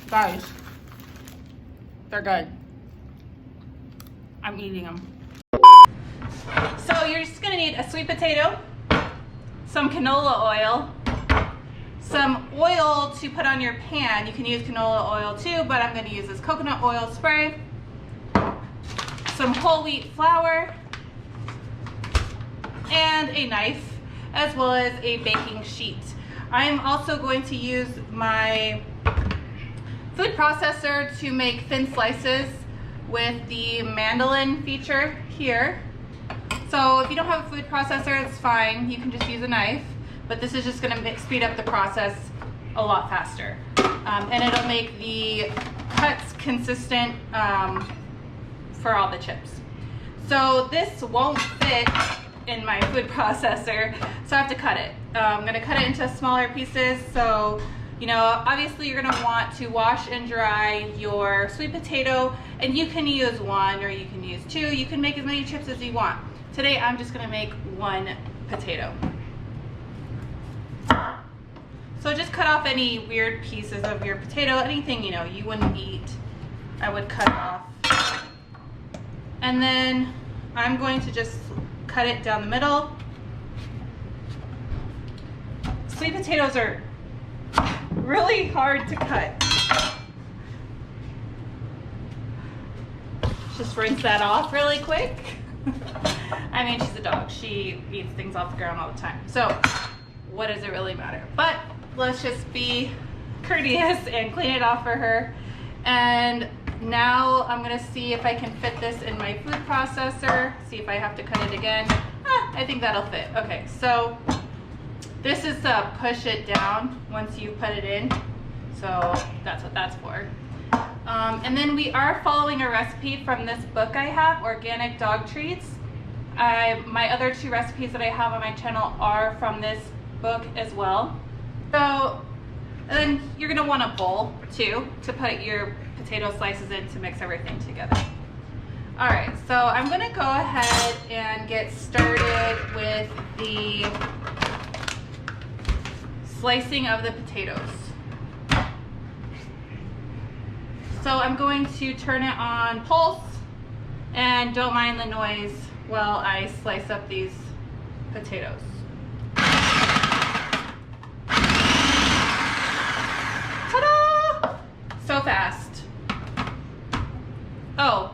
Guys, they're good. I'm eating them. So you're just gonna need a sweet potato, some canola oil, some oil to put on your pan. You can use canola oil too, but I'm gonna use this coconut oil spray, some whole wheat flour, and a knife, as well as a baking sheet. I'm also going to use my food processor to make thin slices with the mandolin feature here. So if you don't have a food processor, it's fine. You can just use a knife, but this is just gonna speed up the process a lot faster. And it'll make the cuts consistent for all the chips. So this won't fit in my food processor, so I have to cut it. I'm gonna cut it into smaller pieces. So, you know, obviously you're gonna want to wash and dry your sweet potato, and you can use one or you can use two. You can make as many chips as you want. Today I'm just gonna make one potato. So just cut off any weird pieces of your potato, anything, you know, you wouldn't eat, I would cut off. And then I'm going to just cut it down the middle. Sweet potatoes are really hard to cut. Just rinse that off really quick. I mean, she's a dog. She eats things off the ground all the time. So what does it really matter? But let's just be courteous and clean it off for her. And now I'm gonna see if I can fit this in my food processor, see if I have to cut it again. I think that'll fit. Okay, so this is to push it down once you put it in. So that's what that's for. And then we are following a recipe from this book I have, Organic Dog Treats. My other two recipes that I have on my channel are from this book as well. So, and then you're gonna want a bowl too to put your potato slices in to mix everything together. All right, so I'm gonna go ahead and get started with the slicing of the potatoes. So I'm going to turn it on pulse, and don't mind the noise while I slice up these potatoes. Ta-da! So fast. Oh,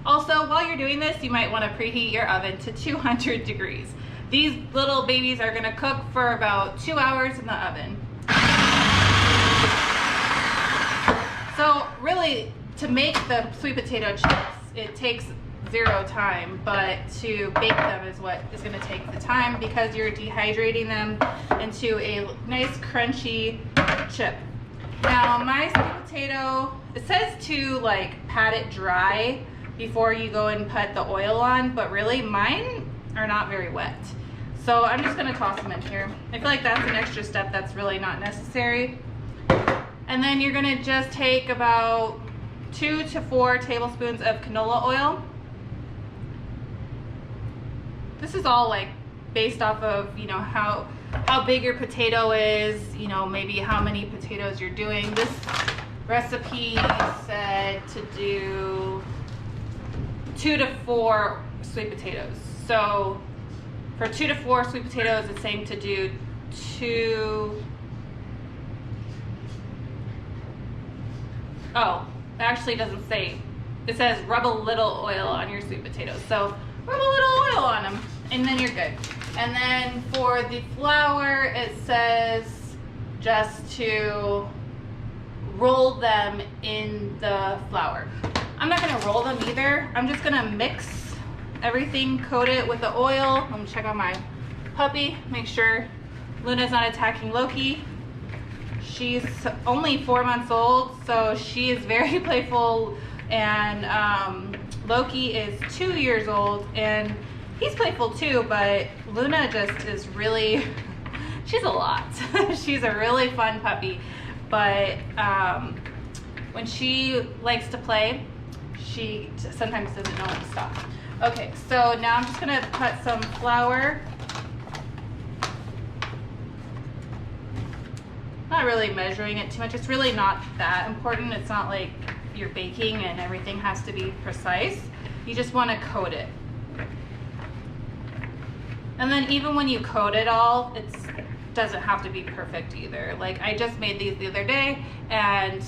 also while you're doing this, you might want to preheat your oven to 200 degrees. These little babies are gonna cook for about 2 hours in the oven. So really, to make the sweet potato chips, it takes 0 time, but to bake them is what is gonna take the time, because you're dehydrating them into a nice crunchy chip. Now my sweet potato, it says to like pat it dry before you go and put the oil on, but really mine are not very wet. So I'm just gonna toss them in here. I feel like that's an extra step that's really not necessary. And then you're gonna just take about 2 to 4 tablespoons of canola oil. This is all like based off of, you know, how big your potato is, you know, maybe how many potatoes you're doing. This recipe said to do 2 to 4 sweet potatoes. So for 2 to 4 sweet potatoes, it's saying to do 2. Oh, it actually doesn't say. It says rub a little oil on your sweet potatoes. So rub a little oil on them, and then you're good. And then for the flour, it says just to roll them in the flour. I'm not gonna roll them either. I'm just gonna mix everything, coat it with the oil. I'm gonna check on my puppy, make sure Luna's not attacking Loki. She's only 4 months old, so she is very playful, and Loki is 2 years old, and he's playful too, but Luna just is really, she's a lot. She's a really fun puppy, but when she likes to play, she sometimes doesn't know when to stop. Okay, so now I'm just gonna put some flour. not really measuring it too much. It's really not that important. It's not like you're baking and everything has to be precise. You just want to coat it. And then even when you coat it all, it doesn't have to be perfect either. Like I just made these the other day and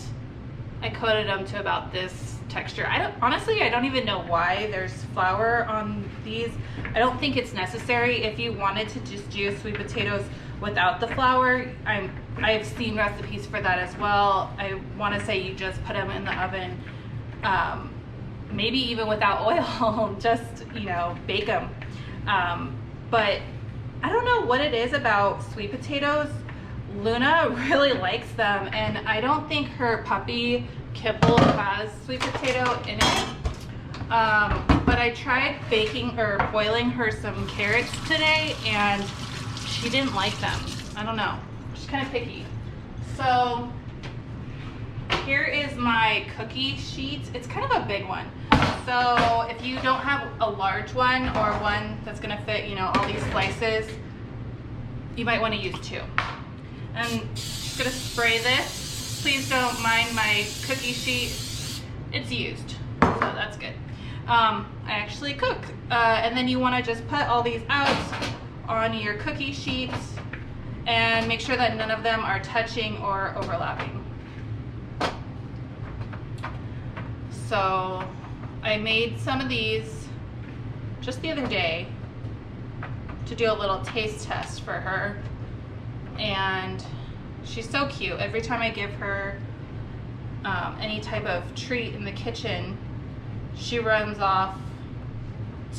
I coated them to about this texture. Honestly, I don't even know why there's flour on these. I don't think it's necessary. If you wanted to just do sweet potatoes without the flour, I've seen recipes for that as well. I want to say you just put them in the oven, maybe even without oil, just, you know, bake them. But I don't know what it is about sweet potatoes. Luna really likes them, and I don't think her puppy kibble has sweet potato in it. But I tried baking or boiling her some carrots today, and she didn't like them. I don't know. She's kind of picky. So here is my cookie sheet. It's kind of a big one. So if you don't have a large one or one that's gonna fit, you know, all these slices, you might want to use two. And I'm just gonna spray this. Please don't mind my cookie sheet. It's used, so that's good. I actually cook. And then you wanna just put all these out on your cookie sheets and make sure that none of them are touching or overlapping. So I made some of these just the other day to do a little taste test for her, and she's so cute. Every time I give her any type of treat in the kitchen, she runs off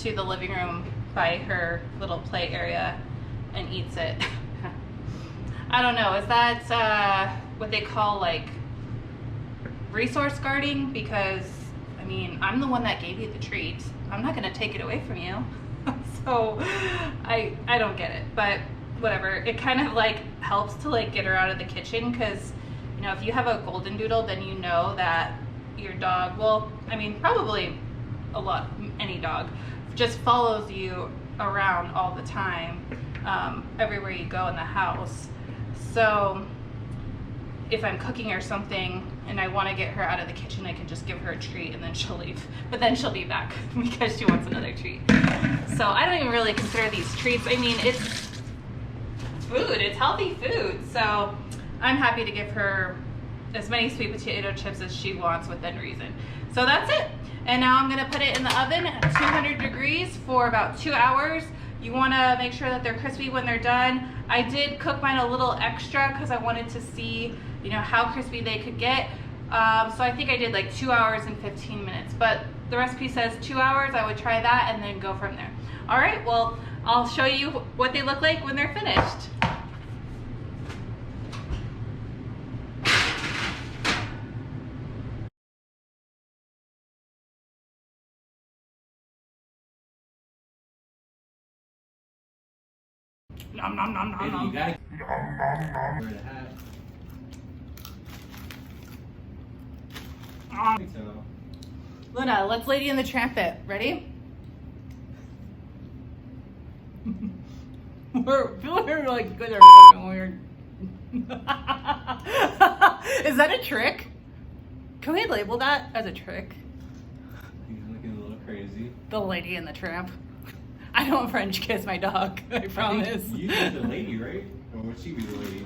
to the living room by her little play area and eats it. I don't know, is that what they call like resource guarding? Because I mean, I'm the one that gave you the treat. I'm not gonna take it away from you. So I don't get it, but whatever. It kind of like helps to like get her out of the kitchen, because you know, if you have a goldendoodle, then you know that your dog, well, I mean, probably any dog just follows you around all the time, everywhere you go in the house. So if I'm cooking or something and I want to get her out of the kitchen, I can just give her a treat and then she'll leave. But then she'll be back because she wants another treat. So I don't even really consider these treats. I mean, it's food, it's healthy food. So I'm happy to give her as many sweet potato chips as she wants within reason. So that's it. And now I'm gonna put it in the oven at 200 degrees for about 2 hours. You wanna make sure that they're crispy when they're done. I did cook mine a little extra because I wanted to see, you know, how crispy they could get. So I think I did like 2 hours and 15 minutes, but the recipe says 2 hours. I would try that and then go from there. All right, well, I'll show you what they look like when they're finished. Nom nom nom nom nom. You gotta I think so. Luna, let's Lady and the Tramp it. Ready? We're like good or fucking weird. Is that a trick? Can we label that as a trick? He's looking a little crazy. The Lady and the Tramp. I don't French kiss my dog, I promise. You be the lady, right? Or would she be the lady?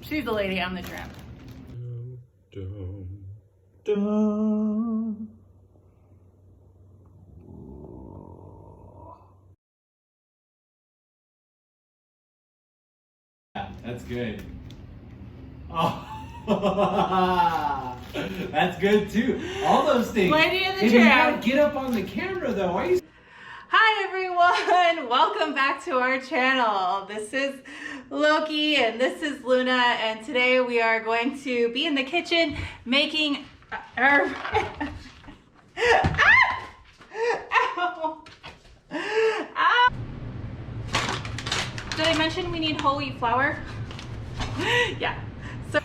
She's the lady, I'm the tramp. Dum, dum. Yeah, that's good. Oh, that's good too. All those things. Lady and the If you Tramp. gotta get up on the camera though, why are you? Hi everyone, welcome back to our channel. This is Loki and this is Luna, and today we are going to be in the kitchen making our Ow. Ow. Did I mention we need whole wheat flour? Yeah. So